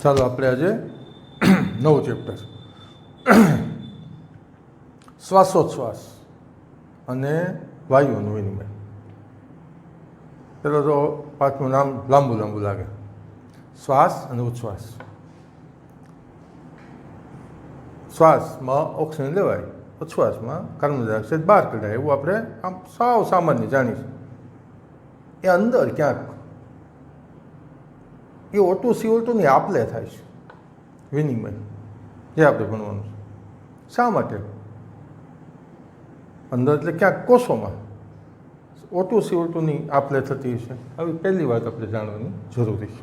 ચાલો આપણે આજે નવું ચેપ્ટર શ્વાસોચ્છ્વાસ અને વાયુનું વિનિમય. પેલો તો પાઠનું નામ લાંબુ લાંબુ લાગે, શ્વાસ અને ઉચ્છ્વાસ. શ્વાસમાં ઓક્સિજન લેવાય, ઉચ્છ્વાસમાં કાર્બન ડાયોક્સાઇડ બહાર કઢાય, એવું આપણે આમ સાવ સામાન્ય જાણીશું. એ અંદર ક્યાંક એ O2 CO2ની આપલે થાય છે, વિનિમય, જે આપણે ભણવાનું છે. શા માટે? અંદર એટલે ક્યાંક કોષોમાં O2 CO2ની આપલે થતી છે. આવી પહેલી વાત આપણે જાણવાની જરૂરી છે.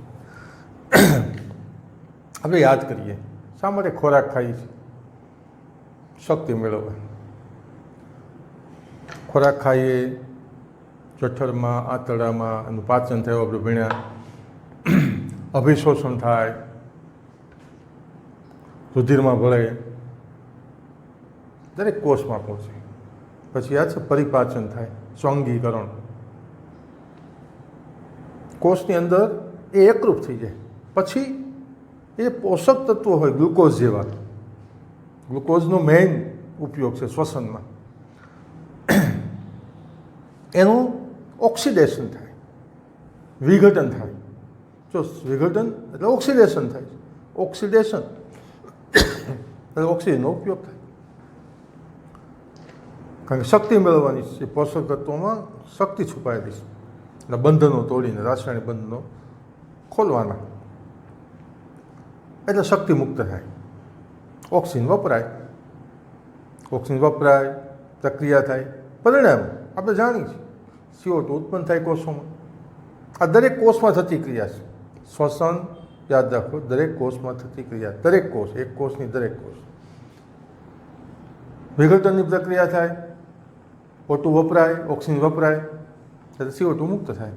આપણે યાદ કરીએ, શા માટે ખોરાક ખાઈએ છીએ? શક્તિ મેળવવા. ખોરાક ખાઈએ, જઠરમાં, આંતરડામાં એનું પાચન થયું, આપણે ભણ્યા, અભિશોષણ થાય, રુધિરમાં ભળે, દરેક કોષમાં પહોંચે. પછી યાદ છે, પરિપાચન થાય, સ્વંગીકરણ. કોષની અંદર એ એકરૂપ થઈ જાય. પછી એ પોષક તત્વો હોય ગ્લુકોઝ જેવા, ગ્લુકોઝનો મેઇન ઉપયોગ છે શ્વસનમાં, એનું ઓક્સિડેશન થાય, વિઘટન થાય. જો વિઘટન એટલે ઓક્સિડેશન થાય, ઓક્સિડેશન એટલે ઓક્સિજનનો ઉપયોગ થાય. કારણ કે શક્તિ મેળવવાની છે, પોષક તત્વોમાં શક્તિ છુપાયેલી છે. એટલે બંધનો તોડીને, રાસાયણિક બંધનો ખોલવાના, એટલે શક્તિ મુક્ત થાય. ઓક્સિજન વપરાય, પ્રક્રિયા થાય, પરિણામ આપણે જાણીએ છીએ, CO2 ઉત્પન્ન થાય કોષોમાં. આ દરેક કોષમાં થતી ક્રિયા છે. શ્વસન યાદ રાખો, દરેક કોષમાં થતી ક્રિયા, દરેક કોષ, એક કોષની દરેક કોષ. વિઘટનની પ્રક્રિયા થાય, O2 વપરાય, ઓક્સિજન વપરાય, એટલે CO2 મુક્ત થાય.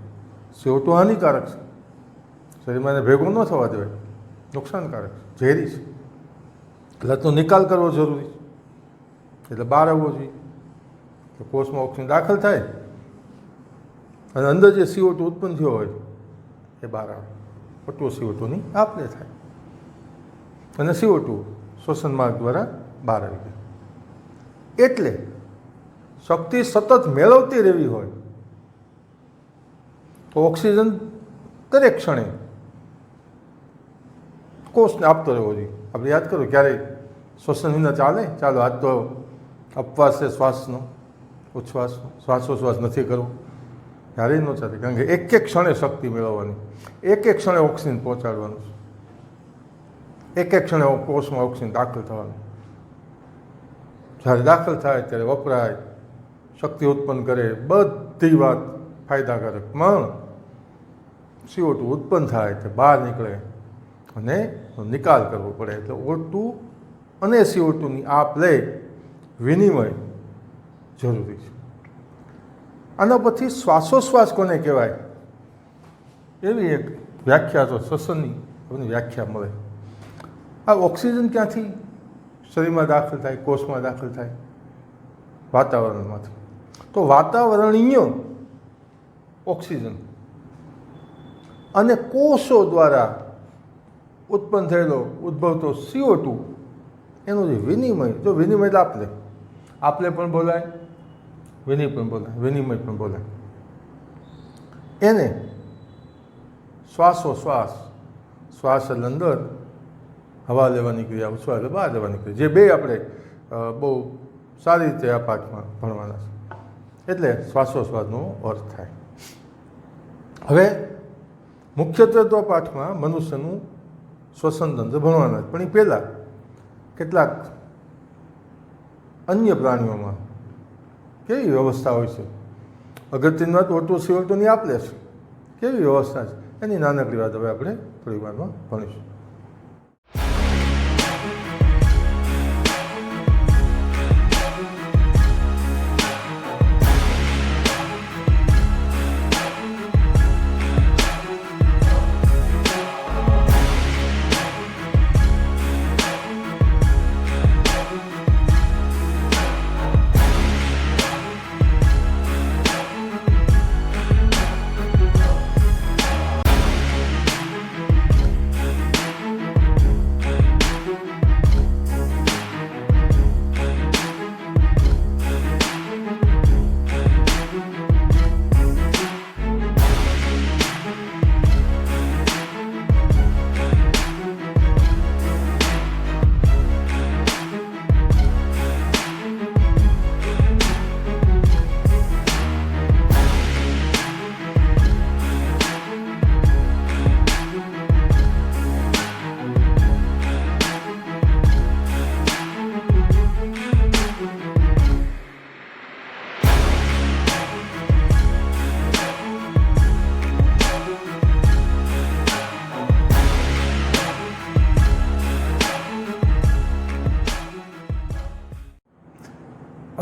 CO2 હાનિકારક છે, શરીરમાં એને ભેગો ન થવા દેવાય, નુકસાનકારક છે, ઝેરી છે. એટલે તો નિકાલ કરવો જરૂરી છે, એટલે બહાર આવવો જોઈએ. તો કોષમાં ઓક્સિજન દાખલ થાય અને અંદર જે CO2 ઉત્પન્ન થયો હોય એ બહાર આવે, O2 CO2ની આપલે થાય અને CO2 શ્વસન માર્ગ દ્વારા બહાર આવી જાય. એટલે શક્તિ સતત મેળવતી રહેવી હોય તો ઓક્સિજન દરેક ક્ષણે કોષને આપતો રહેવો જોઈએ. આપણે યાદ કરો, ક્યારેય શ્વસન વિના ચાલે? ચાલો આજ તો અપવાસ છે શ્વાસનો, ઉચ્છ્વાસનો, શ્વાસોચ્છ્વાસ નથી કરવો, ક્યારેય ન ચાલે. કારણ કે એક એક ક્ષણે શક્તિ મેળવવાની, એક એક ક્ષણે ઓક્સિજન પહોંચાડવાનું છે, એક એક ક્ષણે કોષમાં ઓક્સિજન દાખલ થવાનું. જ્યારે દાખલ થાય ત્યારે વપરાય, શક્તિ ઉત્પન્ન કરે, બધી વાત ફાયદાકારક. પણ CO2 ઉત્પન્ન થાય તે બહાર નીકળે અને નિકાલ કરવો પડે. એટલે O2 અને CO2ની આપલે, વિનિમય જરૂરી છે. આના પછી શ્વાસોશ્વાસ કોને કહેવાય? એવી એક વ્યાખ્યા તો શ્વસનની વ્યાખ્યા મળે. આ ઓક્સિજન ક્યાંથી શરીરમાં દાખલ થાય, કોષમાં દાખલ થાય? વાતાવરણમાંથી. તો વાતાવરણીય ઓક્સિજન અને કોષો દ્વારા ઉત્પન્ન થયેલો, ઉદ્ભવતો CO2, એનું જે વિનિમય, જો વિનિમય એટલે આપલે પણ બોલાય, વિનિમય પણ બોલાય. એને શ્વાસોશ્વાસ, શ્વાસ એટલે અંદર હવા લેવાની ક્રિયા, ઉચ્છ્વાસ એટલે બહાર લેવાની ક્રિયા, જે બે આપણે બહુ સારી રીતે આ પાઠમાં ભણવાના છે. એટલે શ્વાસોશ્વાસનો અર્થ થાય. હવે મુખ્યત્વે તો પાઠમાં મનુષ્યનું શ્વસન તંત્ર ભણવાના, પણ એ પહેલાં કેટલાક અન્ય પ્રાણીઓમાં કેવી વ્યવસ્થા હોય છે. અગત્યની વાત O2 CO2ની આપલે છે, કેવી વ્યવસ્થા છે, એની નાનકડી વાત હવે આપણે થોડી વારમાં ભણીશું.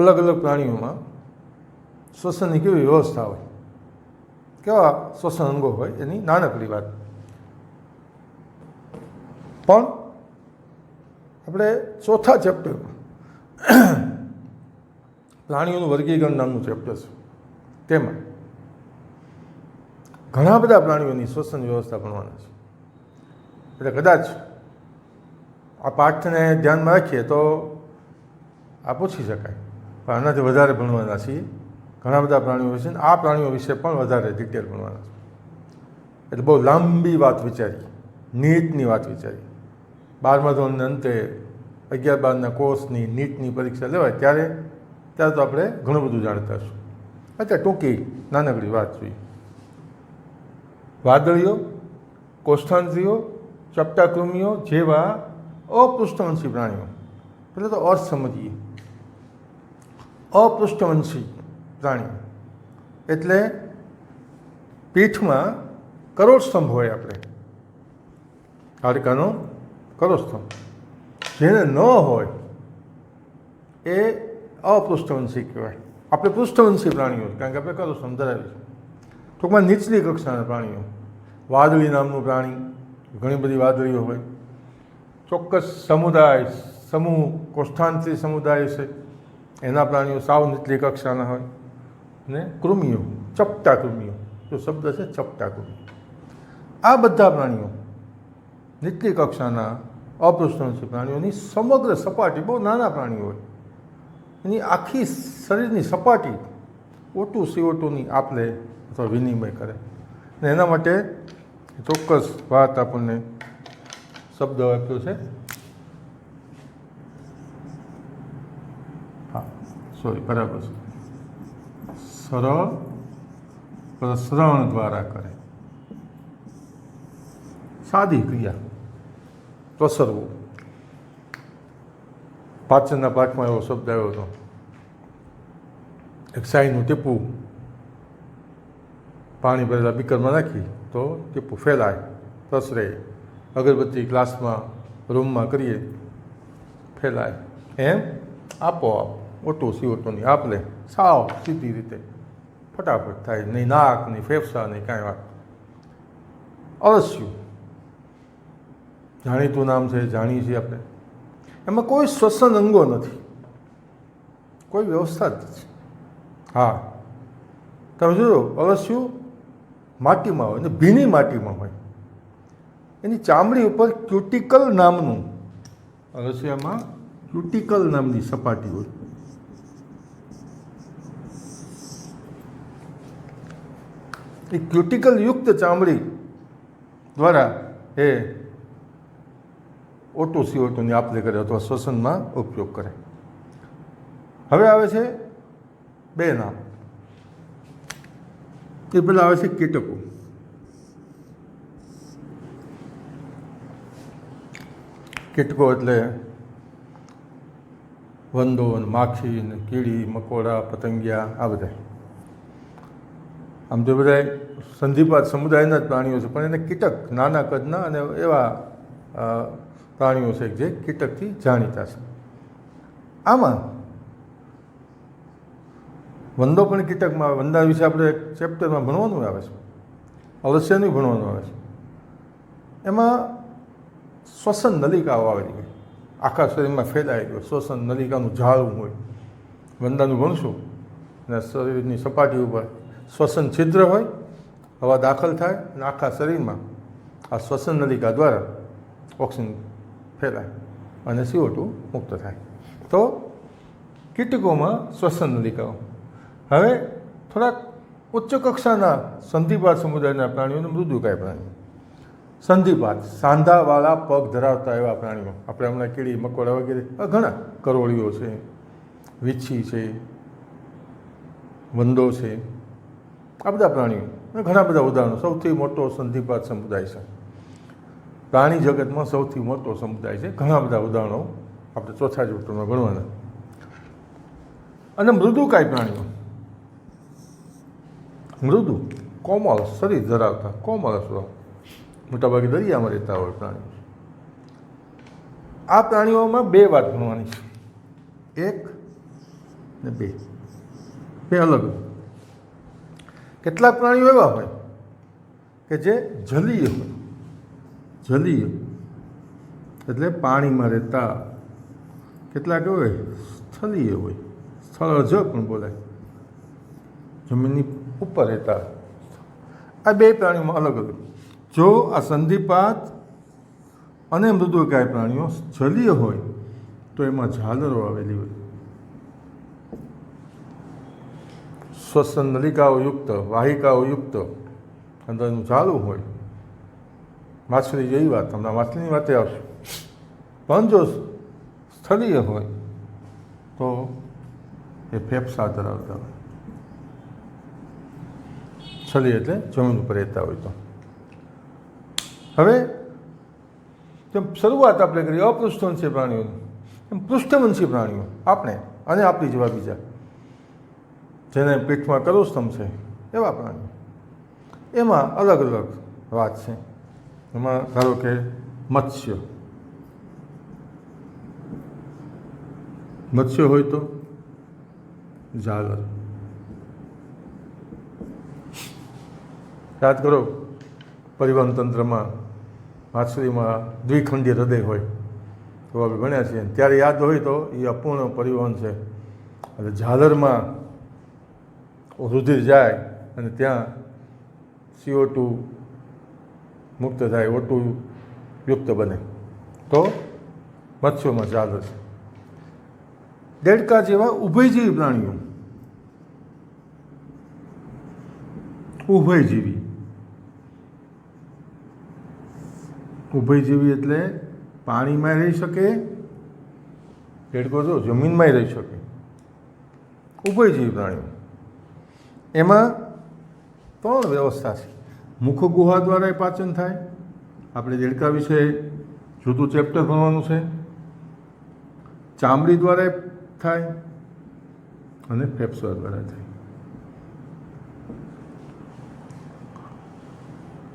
અલગ અલગ પ્રાણીઓમાં શ્વસનની કેવી વ્યવસ્થા હોય, કેવા શ્વસન અંગો હોય, એની નાનકડી વાત. પણ આપણે ચોથા ચેપ્ટરમાં પ્રાણીઓનું વર્ગીકરણ નામનું ચેપ્ટર છે, તેમાં ઘણા બધા પ્રાણીઓની શ્વસન વ્યવસ્થા ભણવાના છે. એટલે કદાચ આ પાઠને ધ્યાનમાં રાખીએ તો આ પૂછી શકાય, પણ આનાથી વધારે ભણવાના છીએ. ઘણા બધા પ્રાણીઓ વિશે, આ પ્રાણીઓ વિશે પણ વધારે ડિટેલ ભણવાના છે. એટલે બહુ લાંબી વાત વિચારી, નીટની વાત વિચારી. 12મા ધોરણના અંતે 11-12ના કોર્સની નીટની પરીક્ષા લેવાય ત્યારે તો આપણે ઘણું બધું જાણતા હશું. અત્યારે ટૂંકી નાનકડી વાત જોઈએ. વાદળીઓ, કોષ્ઠાંત્રીઓ, ચપટાકૃમિઓ જેવા અપૃષ્ઠવંશી પ્રાણીઓ. પહેલાં તો અર્થ સમજીએ. અપૃષ્ઠવંશી પ્રાણીઓ એટલે પીઠમાં કરોડસ્તંભ હોય, આપણે હાડકાનો કરોડસ્તંભ. જેને ન હોય એ અપૃષ્ઠવંશી કહેવાય. આપણે પૃષ્ઠવંશી પ્રાણીઓ, કારણ કે આપણે કરોડસ્તંભ ધરાવીએ છીએ. ટૂંકમાં નીચલી કક્ષાના પ્રાણીઓ. વાદળી નામનું પ્રાણી, ઘણી બધી વાદળીઓ હોય. ચોક્કસ સમુદાય, સમૂહ, કોષ્ઠાંત્રી સમુદાય છે, એના પ્રાણીઓ સાવ નીચલી કક્ષાના હોય. ને કૃમિઓ, ચપટા કૃમિઓ, જો શબ્દ છે ચપટા કૃમિ. આ બધા પ્રાણીઓ નીચલી કક્ષાના અપૃષ્ઠવંશી પ્રાણીઓની સમગ્ર સપાટી, બહુ નાના પ્રાણીઓ હોય, એની આખી શરીરની સપાટી O2 CO2ની આપલે અથવા વિનિમય કરે. અને એના માટે ચોક્કસ વાત આપણને શબ્દ આપ્યો છે, હા સોરી બરાબર છે, સરળ પ્રસરણ દ્વારા કરે. સાદી ક્રિયા, પ્રસરવું. પાચનના પાઠમાં એવો શબ્દ આવ્યો હતો, એક સાઈનું ટીપું પાણી ભરેલા બીકરમાં નાખી તો ટીપું ફેલાય, પ્રસરે. અગરબત્તી ગ્લાસમાં, રૂમમાં કરીએ, ફેલાય. એમ આપોઆપ O2 CO2ની આપલે સાવ સીધી રીતે ફટાફટ થાય. નહીં નાક, નહીં ફેફસા, નહીં કાંઈ વાત. અળસિયું જાણીતું નામ છે, જાણીએ છીએ આપણે. એમાં કોઈ શ્વસન અંગો નથી, કોઈ વ્યવસ્થા જ નથી. હા, તમે જોજો, અળસિયું માટીમાં હોય, ને ભીની માટીમાં હોય. એની ચામડી ઉપર ક્યુટિકલ નામનું, અળસિયામાં ક્યુટિકલ નામની સપાટી હોય. એ ક્યુટિકલ યુક્ત ચામડી દ્વારા એ O2 CO2ની આપલે કરે અથવા શ્વસનમાં ઉપયોગ કરે. હવે આવે છે બે નામ. એ પહેલાં આવે છે કીટકો. કીટકો એટલે વંદો, માખી, કીડી, મકોડા, પતંગિયા, આ બધા. આમ તો બધા સંધિપાત સમુદાયના જ પ્રાણીઓ છે, પણ એને કીટક, નાના કદના અને એવા પ્રાણીઓ છે જે કીટકથી જાણીતા છે. આમાં વંદો પણ કીટકમાં આવે. વંદા વિશે આપણે એક ચેપ્ટરમાં ભણવાનું આવે છે, અળસિયાનું ભણવાનું આવે છે. એમાં શ્વસન નલિકાઓ આવેલી હોય, આખા શરીરમાં ફેલાયેલી હોય, શ્વસન નલિકાનું જાળવું હોય. વંદાનું ભણશું અને શરીરની સપાટી ઉપર શ્વસન છિદ્ર હોય, હવા દાખલ થાય અને આખા શરીરમાં આ શ્વસન નલિકા દ્વારા ઓક્સિજન ફેલાય અને CO2 મુક્ત થાય. તો કીટકોમાં શ્વસન નલિકાઓ. હવે થોડાક ઉચ્ચ કક્ષાના સંધિપાત સમુદાયના પ્રાણીઓને મૃદુકાય પ્રાણીઓ. સંધિપાત, સાંધાવાળા પગ ધરાવતા એવા પ્રાણીઓ, આપણે હમણાં કીડી, મકોડા વગેરે ઘણા, કરોળીઓ છે, વીછી છે, વંદો છે, આ બધા પ્રાણીઓ ઘણા બધા ઉદાહરણો. સૌથી મોટો સંધિપાત સમુદાય છે, પ્રાણી જગતમાં સૌથી મોટો સમુદાય છે. ઘણા બધા ઉદાહરણો આપણે ચોથા ચેપ્ટરમાં ભણવાના. અને મૃદુકાય પ્રાણીઓ, મૃદુ કોમળ શરીર ધરાવતા, કોમળ સ્વભાવ, મોટાભાગે દરિયામાં રહેતા હોય પ્રાણીઓ. આ પ્રાણીઓમાં બે વાત ભણવાની છે. એક, ને બે અલગ. કેટલાક પ્રાણીઓ એવા હોય કે જે જલીય હોય. જલીય એટલે પાણીમાં રહેતા. કેટલાક હોય સ્થળીય હોય, સ્થળજ પણ બોલાય, જમીનની ઉપર રહેતા. આ બે પ્રાણીઓમાં અલગ અલગ. જો આ સંધિપાત અને મૃદુકાય પ્રાણીઓ જલીય હોય તો એમાં ઝાલરો આવેલી હોય. શ્વસન નલિકાઓ યુક્ત, વાહિકાઓ યુક્ત અંદરનું ઝાલું હોય. માછલી જેવી વાત, હમણાં માછલીની વાતે આવશે. પણ જો સ્થળીય હોય તો એ ફેફસા ધરાવતા હોય. સ્થળીય એટલે જમીન ઉપર રહેતા હોય. તો હવે જેમ શરૂઆત આપણે કરી અપૃષ્ઠવંશી પ્રાણીઓની, એમ પૃષ્ઠવંશી પ્રાણીઓ આપણે અને આપણી જેવા બીજા જેને પીઠમાં કરોસ્તંભ છે એવા પ્રાણીઓ, એમાં અલગ અલગ વાત છે. એમાં ધારો કે મત્સ્ય હોય તો ઝાલર. યાદ કરો, પરિવહન તંત્રમાં માછલીમાં દ્વિખંડી હૃદય હોય તો આપણે ભણ્યા છીએ. ત્યારે યાદ હોય તો એ અપૂર્ણ પરિવહન છે. એટલે ઝાલરમાં રુધિર જાય અને ત્યાં CO2 મુક્ત થાય, O2 યુક્ત બને તો મત્સ્યોમાં ઝાલર છે. દેડકા જેવા ઉભયજીવી પ્રાણીઓ, ઉભયજીવી એટલે પાણીમાં રહી શકે, દેડકો જો જમીનમાં રહી શકે. ઉભયજીવી પ્રાણીઓ એમાં 3 વ્યવસ્થા છે. મુખ ગુહા દ્વારા પાચન થાય. આપણે દેડકા વિશે જુદું ચેપ્ટર ભણવાનું છે. ચામડી દ્વારા થાય અને ફેફસા દ્વારા થાય.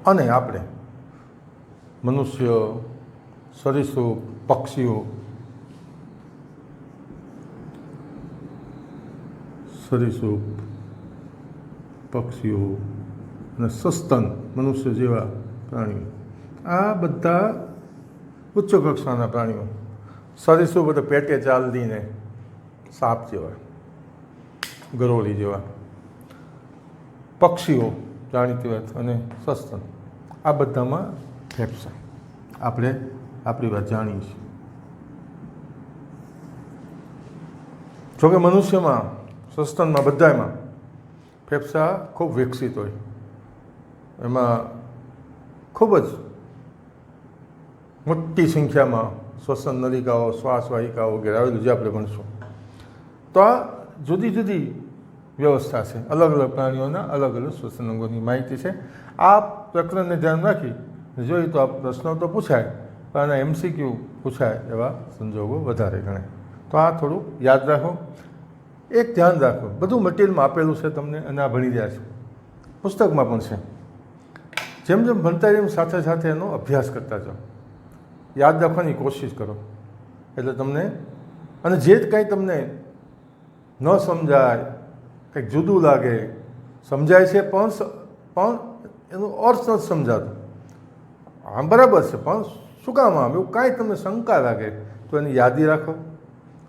અને આપણે મનુષ્ય, સરીસૃપ, પક્ષીઓ, અને સસ્તન મનુષ્ય જેવા પ્રાણીઓ, આ બધા ઉચ્ચ કક્ષાના પ્રાણીઓ. સરીસૃપ બધા પેટે ચાલતીને સાપ જેવા, ગરોળી જેવા. પક્ષીઓ જાણીતી વાત, અને સસ્તન, આ બધામાં ફેફસા. આપણે આપણી વાત જાણીએ છીએ. જોકે મનુષ્યમાં, સસ્તનમાં, બધામાં ફેફસા ખૂબ વિકસિત હોય. એમાં ખૂબ જ મોટી સંખ્યામાં શ્વસન નલિકાઓ, શ્વાસવાહિકાઓ વગેરે આવેલું જે આપણે ભણશું. તો આ જુદી જુદી વ્યવસ્થા છે. અલગ અલગ પ્રાણીઓના અલગ અલગ શ્વસન અંગોની માહિતી છે. આ પ્રકરણને ધ્યાન રાખી જોઈએ તો આ પ્રશ્નો તો પૂછાય, પણ આના MCQ પૂછાય એવા સંજોગો વધારે ગણાય. તો આ થોડુંક યાદ રાખો. એક ધ્યાન રાખો, બધું મટીરિયલમાં આપેલું છે તમને, અને આ ભણી રહ્યા છે, પુસ્તકમાં પણ છે. જેમ જેમ ભણતા એમ સાથે સાથે એનો અભ્યાસ કરતા જાઓ, યાદ રાખવાની કોશિશ કરો. એટલે તમને, અને જે કંઈ તમને ન સમજાય, કંઈક જુદું લાગે, સમજાય છે પણ એનો અર્થ નથી સમજાતો, આમ બરાબર છે પણ શું કામ આમ, એવું કાંઈ તમને શંકા લાગે તો એની યાદી રાખો.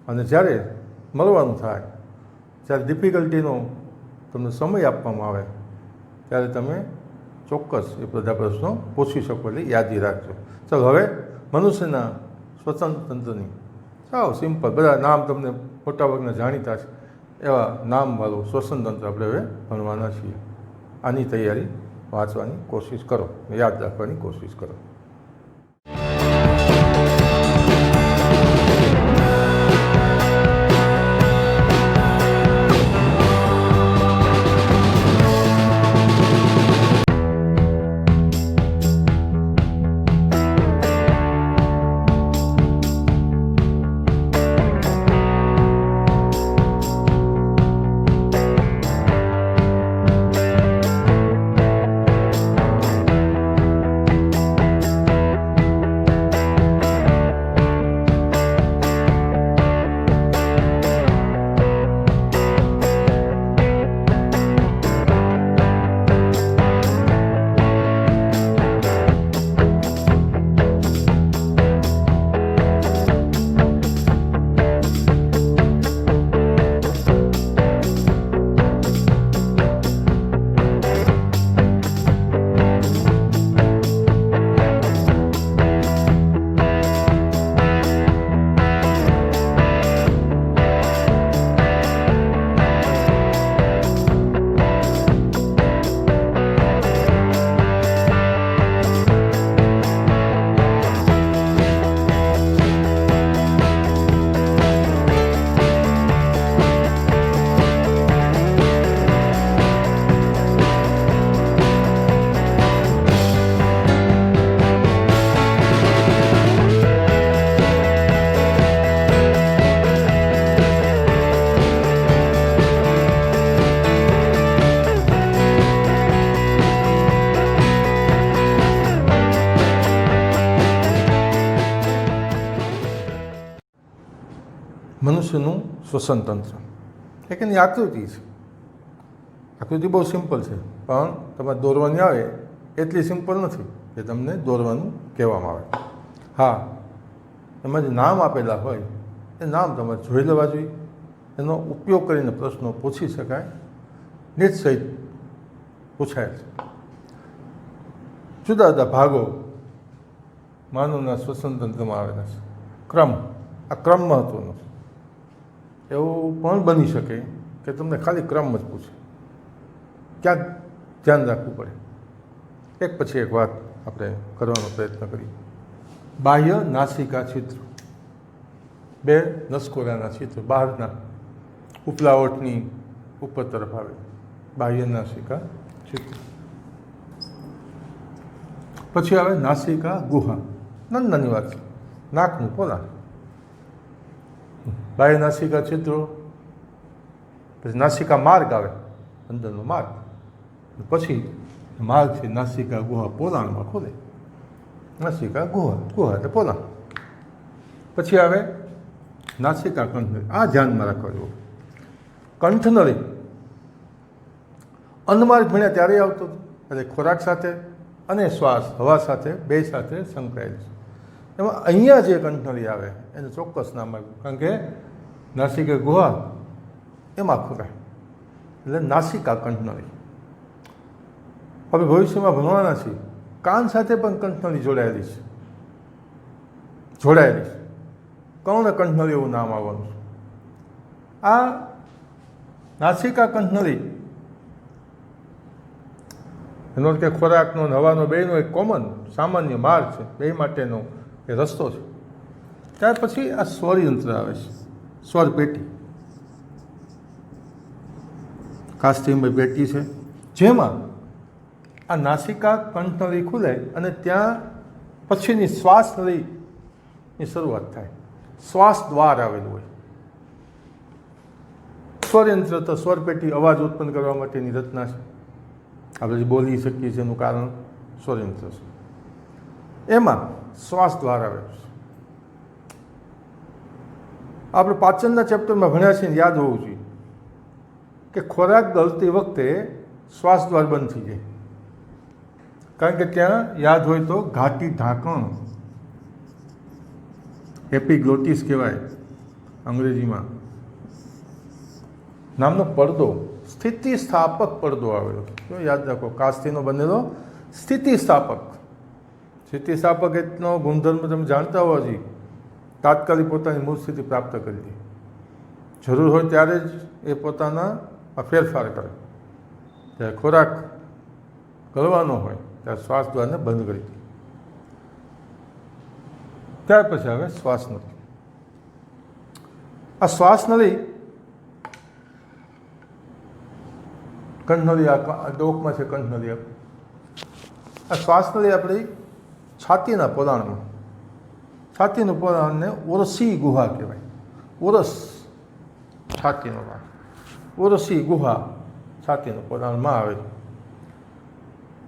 અને જ્યારે મળવાનું થાય, જ્યારે ડિફિકલ્ટીનો તમને સમય આપવામાં આવે, ત્યારે તમે ચોક્કસ એ બધા પ્રશ્નો પૂછી શકો. એટલે યાદી રાખજો. ચાલો, હવે મનુષ્યના શ્વસન તંત્રની સાવ સિમ્પલ બધા નામ તમને મોટાભાગના જાણીતા છે એવા નામવાળું શ્વસન તંત્ર આપણે હવે ભણવાના છીએ. આની તૈયારી વાંચવાની કોશિશ કરો, યાદ રાખવાની કોશિશ કરો. મનુષ્યનું શ્વસન તંત્ર. એક એની આકૃતિ છે. આકૃતિ બહુ સિમ્પલ છે, પણ તમારે દોરવાની આવે એટલી સિમ્પલ નથી કે તમને દોરવાનું કહેવામાં આવે. હા, એમાં જે નામ આપેલા હોય એ નામ તમારે જોઈ લેવા જોઈએ. એનો ઉપયોગ કરીને પ્રશ્નો પૂછી શકાય, નિશ્ચિત પૂછાય છે. જુદા જુદા ભાગો માનવના શ્વસન તંત્રમાં આવેલા છે. ક્રમ, આ ક્રમ મહત્વનો છે. એવું પણ બની શકે કે તમને ખાલી ક્રમ જ પૂછે, ક્યાંક ધ્યાન રાખવું પડે. એક પછી એક વાત આપણે કરવાનો પ્રયત્ન કરીએ. બાહ્ય નાસિકા છિદ્ર, બે નસકોરાના છિદ્ર, બહારના ઉપલા ઓઠની ઉપર તરફ આવે બાહ્ય નાસિકા છિદ્ર. પછી આવે નાસિકા ગુહા, નાની નાની વાત છે, નાકનું પોલા. બાહ્ય નાસિકા છિદ્રો, પછી નાસિકા માર્ગ આવે, અંદરનો માર્ગ, પછી માર્ગ છે નાસિકા ગુહા, પોલાણમાં ખોલે. નાસિકા ગુહા, ગુહા એટલે પોલાણ. પછી આવે નાસિકા કંઠનળી. આ ધ્યાનમાં રાખવા જેવું. કંઠનળી અન્નમાર્ગ ભણ્યા ત્યારે આવતો હતો, એટલે ખોરાક સાથે અને શ્વાસ, હવા સાથે, બે સાથે સંકળાયેલ છે. એમાં અહીંયા જે કંઠનળી આવે એને ચોક્કસ નામ આપ્યું, કારણ કે નાસિકા ગુહા એમાં ખોરાય, એટલે નાસિકા કંઠનળી. હવે ભવિષ્યમાં ભણવાના છીએ, કાન સાથે પણ કંઠનળી જોડાયેલી છે. કર્ણ કંઠનળી એવું નામ આવવાનું છે. આ નાસિકા કંઠનળી એનો કે ખોરાકનો હવાનો બેનો એક કોમન સામાન્ય માર્ગ છે, બે માટેનો એ રસ્તો છે. ત્યાર પછી આ સ્વરયંત્ર આવે છે, સ્વર પેટી. કાસ્થિમય પેટી છે, જેમાં આ નાસિકા કંઠનળી ખુલે અને ત્યાં પછીની શ્વાસ નળીની શરૂઆત થાય. શ્વાસ દ્વાર આવેલું હોય. સ્વરયંત્ર તો સ્વરપેટી, અવાજ ઉત્પન્ન કરવા માટેની રચના છે. આપણે જે બોલી શકીએ છીએ એનું કારણ સ્વરયંત્ર છે. એમાં શ્વાસ દ્વાર આવે છે. આપણે પાચનના ચેપ્ટરમાં ભણ્યા છીએ, યાદ હોવું જોઈએ કે ખોરાક ગળતી વખતે શ્વાસ દ્વાર બંધ થઈ જાય, કારણ કે ત્યાં યાદ હોય તો ઘાટી ઢાંકણ, એપિગ્લોટિસ કહેવાય અંગ્રેજીમાં, નામનો પડદો, સ્થિતિસ્થાપક પડદો આવેલો. યાદ રાખો, કાસ્થિનો બનેલો સ્થિતિસ્થાપક. સ્થિતિસ્થાપક એટલો ગુણધર્મ તમે જાણતા હોવા જોઈએ, તાત્કાલિક પોતાની મૂળ સ્થિતિ પ્રાપ્ત કરી દે. જરૂર હોય ત્યારે જ એ પોતાના ફેરફાર કરે. જ્યારે ખોરાક ગળવાનો હોય ત્યારે શ્વાસ દ્વારને બંધ કરી દે. ત્યાર પછી આવે શ્વાસ નળી. આ શ્વાસ નળી કંઠનળી, આ ડોકમાં છે કંઠનળી. આ શ્વાસ નળી આપણી છાતીના પોલાણમાં, છાતીનું પોલાણને ઓરસી ગુહા કહેવાય. ઓરસ છાતીનો ભાગ, ઓરસી ગુહા છાતીનું પોલાણમાં આવે.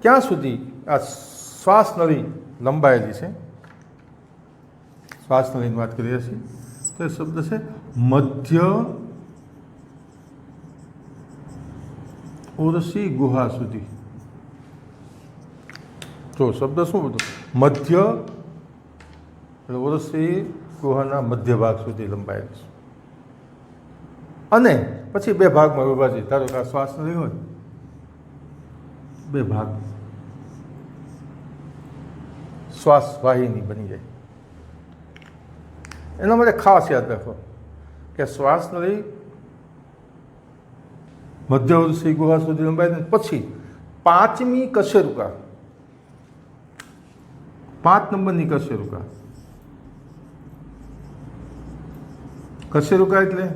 ક્યાં સુધી આ શ્વાસ નળી લંબાયેલી છે? શ્વાસ નળીની વાત કરીએ છીએ તો એ શબ્દ છે મધ્ય ઓરસી ગુહા સુધી. જો શબ્દ શું બધું? મધ્ય એટલે ઓરસી ગુહાના મધ્ય ભાગ સુધી લંબાયેલ છે. અને પછી બે ભાગમાં વિભાજિત. ધારો કે આ શ્વાસ નળી હોય, બે ભાગ શ્વાસ વાહિની બની જાય. એના માટે ખાસ યાદ રાખો કે શ્વાસ નળી મધ્ય ઓરસી ગુહા સુધી લંબાય. પછી પાંચમી કશેરુકા, 5 નંબરની કશેરુકા. કશેરુકા એટલે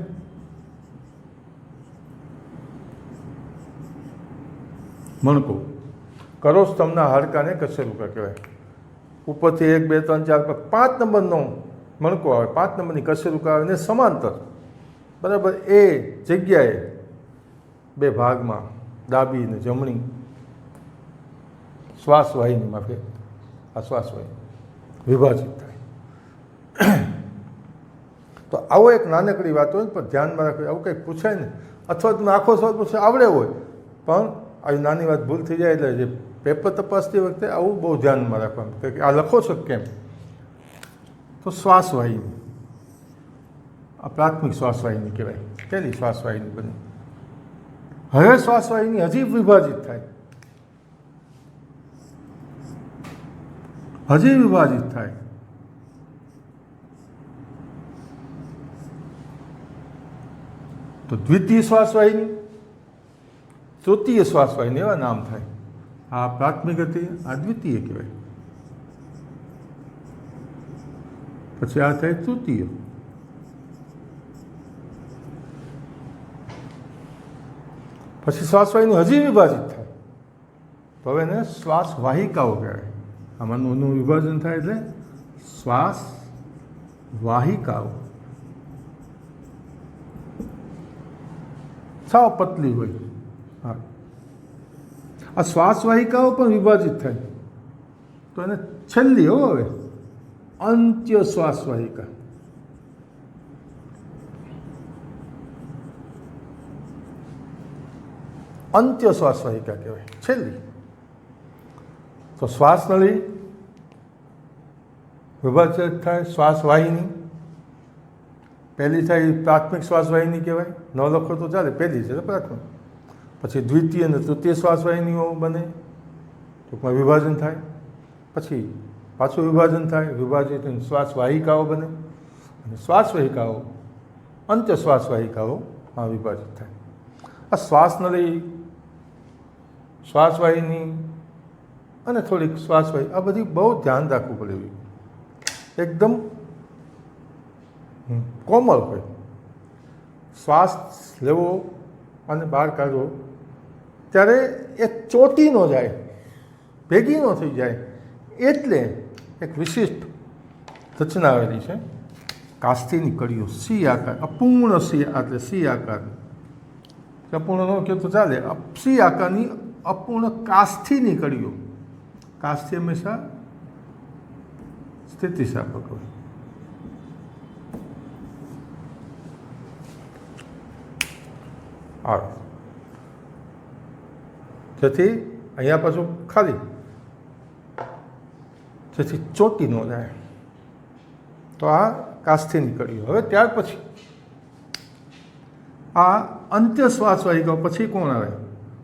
મણકો. કરોસ્તંભના હાડકાને કશેરુકા કહેવાય. ઉપરથી 1, 2, 3, 4, 5 નંબરનો મણકો આવે, 5 નંબરની કશેરુકા આવે ને સમાંતર બરાબર એ જગ્યાએ બે ભાગમાં ડાબી અને જમણી શ્વાસ વાહિનીમાં આ શ્વાસ વાહિની વિભાજિત થાય. તો આવો એક નાનકડી વાત હોય ને પણ ધ્યાનમાં રાખવી, આવું કંઈક પૂછાય ને, અથવા તમે આખો સવાલ પૂછે આવડે હોય પણ આવી નાની વાત ભૂલ થઈ જાય એટલે જે પેપર તપાસતી વખતે આવું બહુ ધ્યાનમાં રાખવાનું કે આ લખો છો કેમ. તો શ્વાસવાહિની, આ પ્રાથમિક શ્વાસવાહિની કહેવાય, પહેલી શ્વાસવાહિની બની. હવે શ્વાસવાહિની હજી વિભાજિત થાય, હજી વિભાજિત થાય. તો દ્વિતીય શ્વાસવાહિની, તૃતીય શ્વાસવાહિની એવા નામ થાય. આ પ્રાથમિક હતી, આ દ્વિતીય કહેવાય. પછી આ થાય તૃતીય. પછી શ્વાસવાહિની હજી વિભાજિત થાય તો હવે એને શ્વાસ વાહિકાઓ કહેવાય. આમાંનું વિભાજન થાય એટલે શ્વાસ વાહિકાઓ. સાવ પતલી હોય. હા, આ શ્વાસવાહિકાઓ પણ વિભાજિત થાય તો એને છેલ્લી હવે અંત્ય શ્વાસવાહિકા. અંત્ય શ્વાસવાહિકા કહેવાય, છેલ્લી. તો શ્વાસનળી વિભાજિત થાય, શ્વાસવાહિની પહેલી થાય પ્રાથમિક શ્વાસવાહિની કહેવાય. ન લખો તો ચાલે, પહેલી છે તો પ્રાથમિક. પછી દ્વિતીય અને તૃતીય શ્વાસવાહિનીઓ બને, ટૂંકમાં વિભાજન થાય. પછી પાછું વિભાજન થાય, વિભાજિત શ્વાસવાહિકાઓ બને અને શ્વાસવાહિકાઓ અંત્ય શ્વાસવાહિકાઓમાં વિભાજિત થાય. આ શ્વાસનળી, શ્વાસવાહિની અને થોડીક શ્વાસવાહિની, આ બધી બહુ ધ્યાન રાખવું પડે એવી, એકદમ કોમળ હોય. શ્વાસ લેવો અને બહાર કાઢવો ત્યારે એ ચોટી ન જાય, ભેગી ન થઈ જાય, એટલે એક વિશિષ્ટ રચના આવેલી છે. કાસ્થીની કડીઓ, સી આકાર, અપૂર્ણ સી એટલે સી આકાર, અપૂર્ણ ન કહે તો ચાલે. સી આકારની અપૂર્ણ કાસ્થીની કડીઓ. કાસ્થી હંમેશા સ્થિતિસ્થાપક હોય. આ જેથી અહીંયા પાછું ખાલી, જેથી ચોટી ન જાય. તો આ કાસ્થીની કડીઓ. હવે ત્યાર પછી આ અંત્ય શ્વાસવાહિકાઓ પછી કોણ આવે?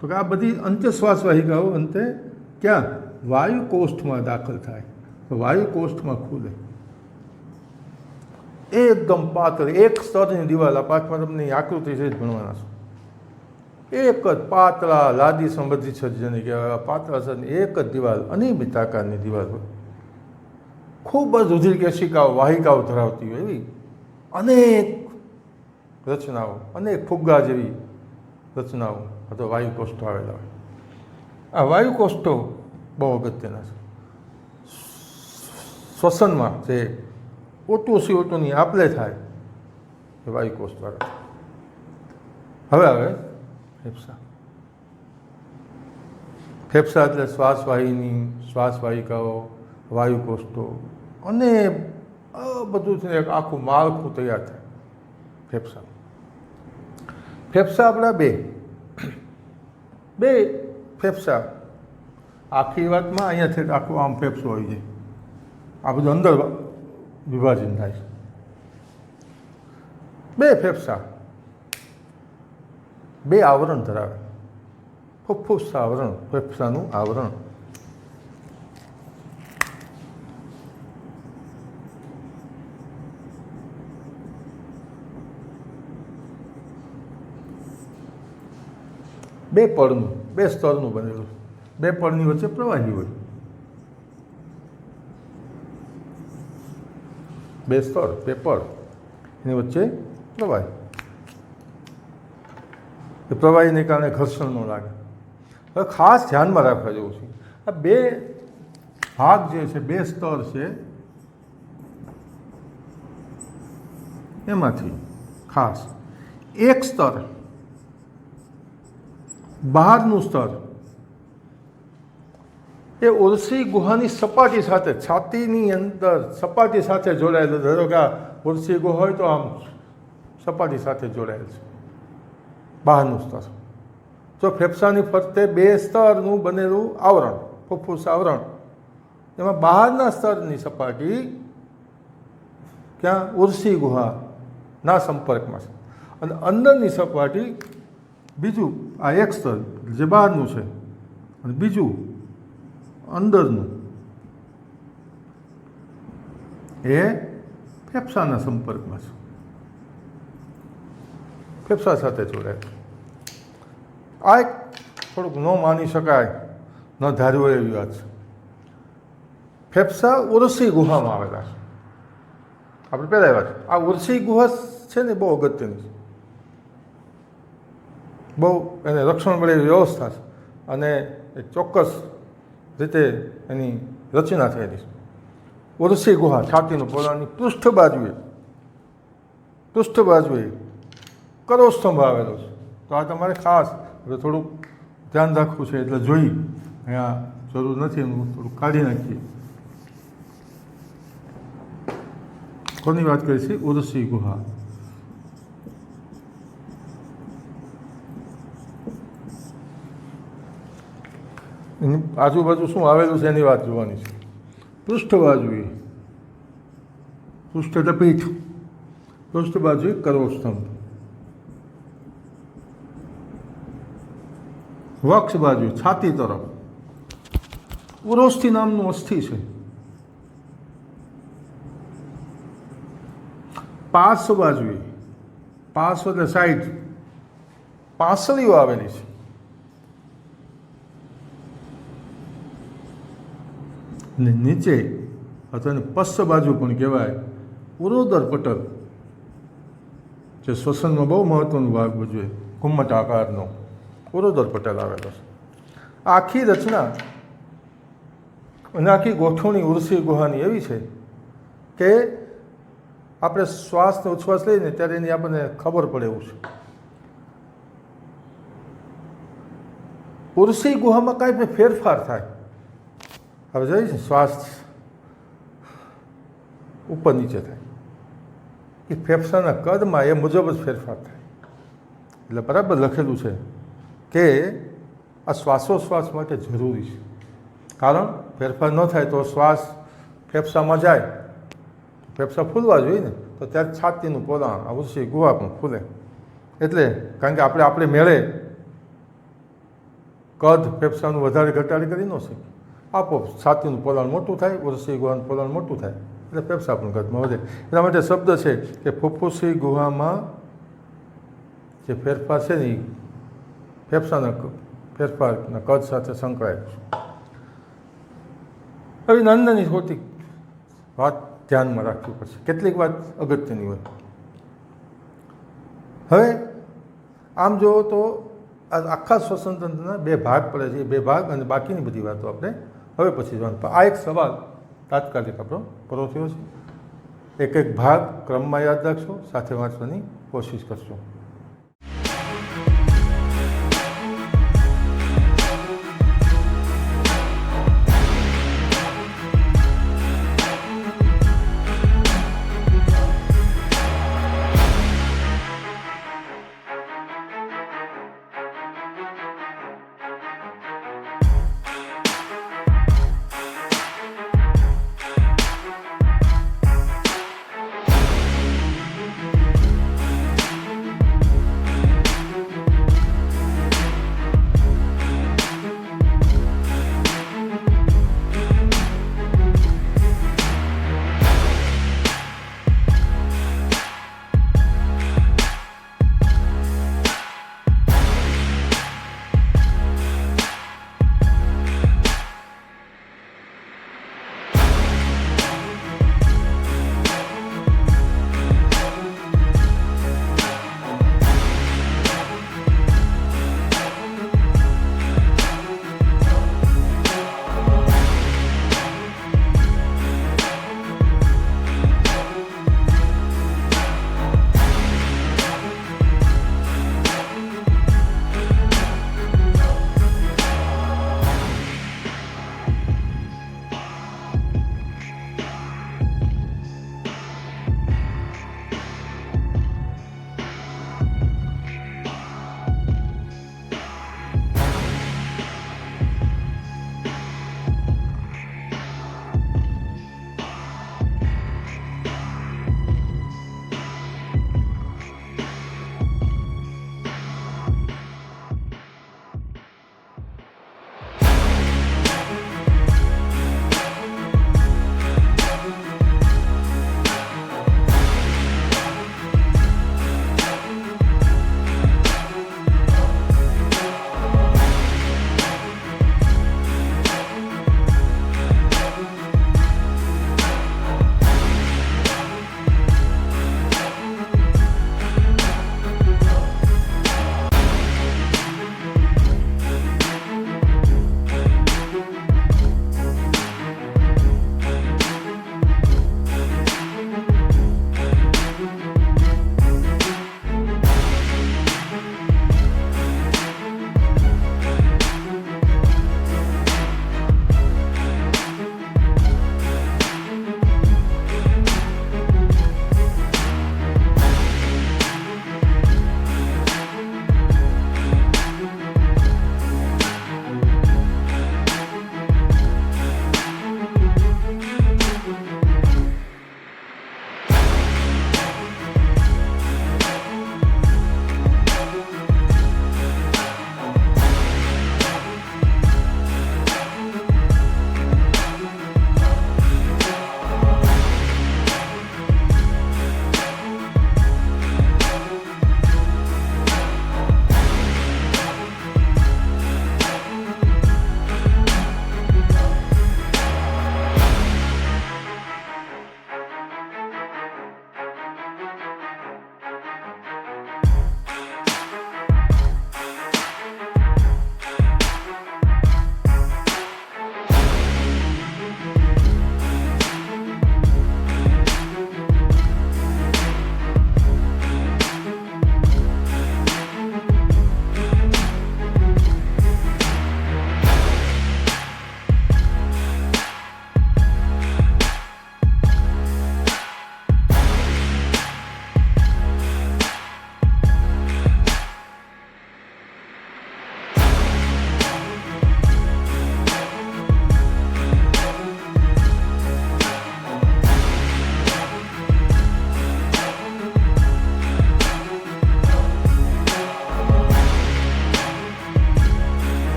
તો કે આ બધી અંત્ય શ્વાસવાહિકાઓ અંતે ક્યાં? વાયુકોષ્ઠમાં દાખલ થાય. તો વાયુકોષ્ઠમાં ખુલે. એકદમ પાતળી એક સ્તરની દિવાલ. આ પાઠમાં તમને આકૃતિ છે જ ભણવાના છો. એક જ પાતળા લાદી સંબંધિત છે જેને કહેવાય, પાતળા સ્તરની એક જ દિવાલ, અનિયમિત આકારની દિવાલ હોય. ખૂબ જ રુધિર કેશિકાઓ, વાહિકાઓ ધરાવતી હોય એવી અનેક રચનાઓ, અનેક ફુગ્ગા જેવી રચનાઓ અથવા વાયુકોષ્ઠો આવેલા હોય. આ વાયુકોષ્ઠો બહુ અગત્યના છે. શ્વસનમાં જે O2 CO2ની આપલે થાય એ વાયુકોષ્ઠ દ્વારા. હવે આવે ફેફસા. ફેફસા એટલે શ્વાસવાહિની, શ્વાસવાહિકાઓ, વાયુકોષ્ઠો અને બધું છે એક આખું માળખું તૈયાર થાય ફેફસા. ફેફસા આપણા બે ફેફસા. આખી વાતમાં અહીંયાથી આખું આમ ફેફસું આવી જાય. આ બધું અંદર વિભાજન થાય છે. બે ફેફસા, બે આવરણ ધરાવે. ફુફ્ફુસ આવરણ, ફેફસાનું આવરણ. બે પડનું, બે સ્તરનું બનેલું. બે પડની વચ્ચે પ્રવાહી હોય. બે સ્તર, બે પડ, એની વચ્ચે પ્રવાહી. એ પ્રવાહીને કારણે ઘર્ષણ ન લાગે. હવે ખાસ ધ્યાનમાં રાખવા જેવું છે, આ બે ભાગ જે છે, બે સ્તર છે, એમાંથી ખાસ એક સ્તર, બહારનું સ્તર, એ ઉર્સી ગુહાની સપાટી સાથે, છાતીની અંદર સપાટી સાથે જોડાયેલું. ધારો કે આ ઉર્સી ગુહા હોય તો આમ સપાટી સાથે જોડાયેલ છે બહારનું સ્તર. જો ફેફસાની ફરતે 2 સ્તરનું બનેલું આવરણ, ફુફ્ફુસ આવરણ, એમાં બહારના સ્તરની સપાટી ક્યાં ઉર્સી ગુહાના સંપર્કમાં છે, અને અંદરની સપાટી બીજું, આ એક સ્તર જે બહારનું છે અને બીજું અંદરનું એ ફેફસાના સંપર્કમાં છે, ફેફસા સાથે જોડાય. આ એક થોડુંક ન માની શકાય, ન ધાર્યું એવી વાત છે. ફેફસા ઉર્સી ગુહામાં આવેલા છે. આપણે પહેલાં વાત, આ ઉર્સી ગુહા છે ને બહુ અગત્યની છે, બહુ એને રક્ષણ મળેલી વ્યવસ્થા છે, અને એક ચોક્કસ રીતે એની રચના થયેલી છે. ઉર્સી ગુહા છાતીનું પોલાણની પૃષ્ઠ બાજુએ કરોસ્તંભ આવેલો છે. તો આ તમારે ખાસ હવે થોડુંક ધ્યાન રાખવું છે, એટલે જોઈ, અહીંયા જરૂર નથી, એનું થોડુંક કાઢી નાખીએ. કોની વાત કરી છે? ઉર્સી ગુહા. એની આજુબાજુ શું આવેલું છે એની વાત જોવાની છે. પૃષ્ઠ બાજુએ, પૃષ્ઠ એટલે પીઠ, પૃષ્ઠ બાજુએ કરોસ્તંભ, વક્ષ બાજુ છાતી તરફ ઉરોસ્થિ નામનું અસ્થિ છે. પાર્શ્વ બાજુએ, પાર્શ્વ એટલે સાઈડ, પાંસળીઓ આવેલી છે. અને નીચે અથવા પશ્ચ બાજુ પણ કહેવાય ઉરોદર પટલ, જે શ્વસનમાં બહુ મહત્વનો ભાગ ભજવે, ઘુમ્મટ આકારનો ઉરોદર પટલ આવેલો છે. આખી રચના અને આખી ગોઠવણી ઉર્સી ગુહાની એવી છે કે આપણે શ્વાસનો ઉચ્છ્વાસ લઈને ત્યારે એની આપણને ખબર પડે એવું છે. ઉર્સી ગુહામાં કાંઈ પણ ફેરફાર થાય, હવે જોઈએ છે શ્વાસ ઉપર નીચે થાય, એ ફેફસાના કદમાં એ મુજબ જ ફેરફાર થાય. એટલે બરાબર લખેલું છે કે આ શ્વાસોશ્વાસ માટે જરૂરી છે. કારણ ફેરફાર ન થાય તો શ્વાસ ફેફસામાં જાય, ફેફસા ફૂલવા જોઈએ ને, તો ત્યારે છાતીનું પોલાણ, આ ઉર્સી ગુહા પણ ફૂલે. એટલે કારણ કે આપણે મેળે કદ ફેફસાનું વધારે ઘટાડી કરી ન શકીએ, આપોઆપ છાતીનું પોલાણ મોટું થાય, ઉર્સી ગુહાનું પોલાણ મોટું થાય, એટલે ફેફસા પણ કદમાં વધે. એના માટે શબ્દ છે કે ફુફ્ફુસી ગુહામાં જે ફેરફાર છે ને એ ફેફસાના ફેરફારના કદ સાથે સંકળાયેલું છે. હવે નાની થોડી વાત ધ્યાનમાં રાખવી પડશે, કેટલીક વાત અગત્યની હોય. હવે આમ જુઓ તો આ આખા શ્વસન તંત્રના 2 ભાગ પડે છે, એ 2 ભાગ અને બાકીની બધી વાતો આપણે હવે પછી જોવાનું. આ એક સવાલ તાત્કાલિક આપણો પૂરો થયો છે. એક ભાગ ક્રમમાં યાદ રાખશો, સાથે વાંચવાની કોશિશ કરશો.